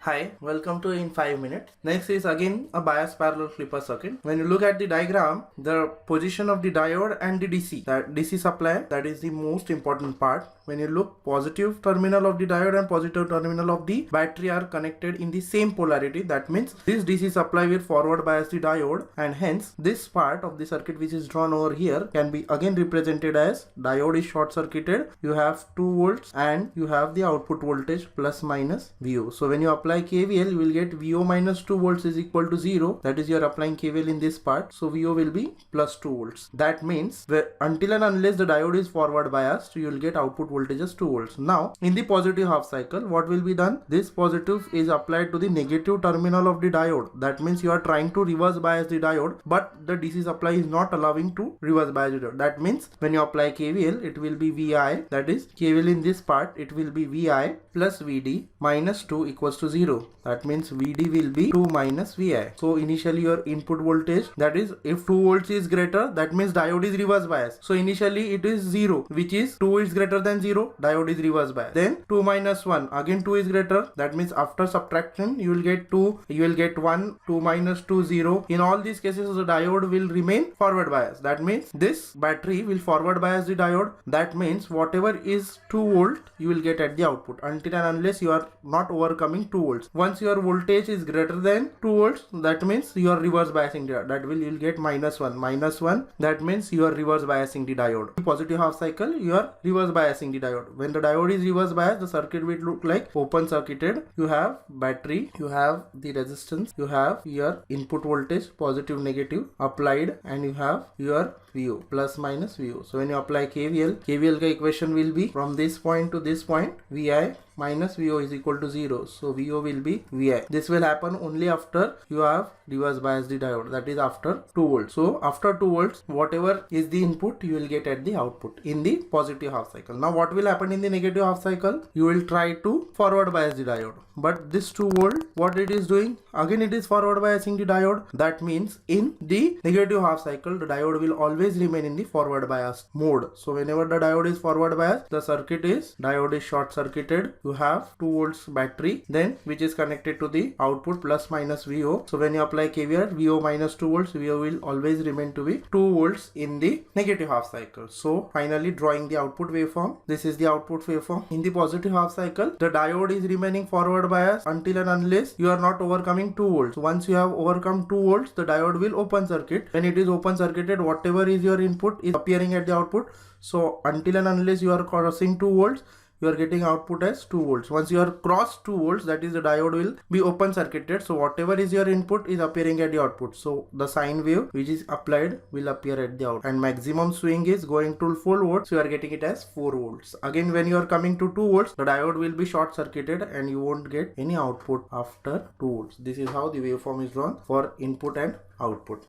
Hi, welcome to In 5 Minutes. Next is again a bias parallel flipper circuit. When you look at the diagram, the position of the diode and the DC, that DC supply, that is the most important part. When you look, positive terminal of the diode and positive terminal of the battery are connected in the same polarity. That means this DC supply will forward bias the diode, and hence this part of the circuit which is drawn over here can be again represented as diode is short circuited. You have 2 volts and you have the output voltage plus minus VO. So when you apply KVL, you will get VO minus 2 volts is equal to 0. That is, you are applying KVL in this part. So VO will be plus 2 volts. That means until and unless the diode is forward biased, you will get output voltage as 2 volts. Now in the positive half cycle, what will be done? This positive is applied to the negative terminal of the diode. That means you are trying to reverse bias the diode, but the DC supply is not allowing to reverse bias the diode. That means when you apply KVL, it will be VI, that is KVL in this part, it will be VI plus VD minus 2 equals to 0. That means VD will be 2 minus VI. So initially your input voltage, that is if 2 volts is greater, that means diode is reverse bias. So initially it is 0, which is 2 is greater than 0, diode is reverse bias. Then 2 minus 1, again 2 is greater. That means after subtraction you will get 2, you will get 1, 2 minus 2, 0. In all these cases the diode will remain forward bias. That means this battery will forward bias the diode. That means whatever is 2 volt you will get at the output until and unless you are not overcoming 2 volts. Once your voltage is greater than 2 volts, that means you are reverse biasing the diode. That will, you will get minus 1. Minus 1, that means you are reverse biasing the diode. In positive half cycle, you are reverse biasing the diode. When the diode is reverse biased, the circuit will look like open circuited. You have battery, you have the resistance, you have your input voltage positive negative applied, and you have your VO plus minus VO. So when you apply KVL, KVL ka equation will be from this point to this point, VI minus VO is equal to 0. So VO will be VI. This will happen only after you have reverse bias the diode, that is after 2 volts. So after 2 volts, whatever is the input you will get at the output in the positive half cycle. Now what will happen in the negative half cycle? You will try to forward bias the diode, but this 2 volt, what it is doing? Again it is forward biasing the diode. That means in the negative half cycle, the diode will always remain in the forward bias mode. So whenever the diode is forward biased, the circuit is, diode is short circuited. You have 2 volts battery, then which is connected to the output plus minus VO. So when you apply KVL, VO minus 2 volts, VO will always remain to be 2 volts in the negative half cycle. So finally drawing the output waveform, this is the output waveform. In the positive half cycle, the diode is remaining forward bias until and unless you are not overcoming 2 volts. Once you have overcome 2 volts, the diode will open circuit. When it is open circuited, whatever is your input is appearing at the output. So until and unless you are crossing 2 volts, you are getting output as 2 volts. Once you are crossed 2 volts, that is the diode will be open circuited. So whatever is your input is appearing at the output. So the sine wave which is applied will appear at the output, and maximum swing is going to 4 volts. So you are getting it as 4 volts. Again, when you are coming to 2 volts, the diode will be short circuited and you won't get any output after 2 volts. This is how the waveform is drawn for input and output.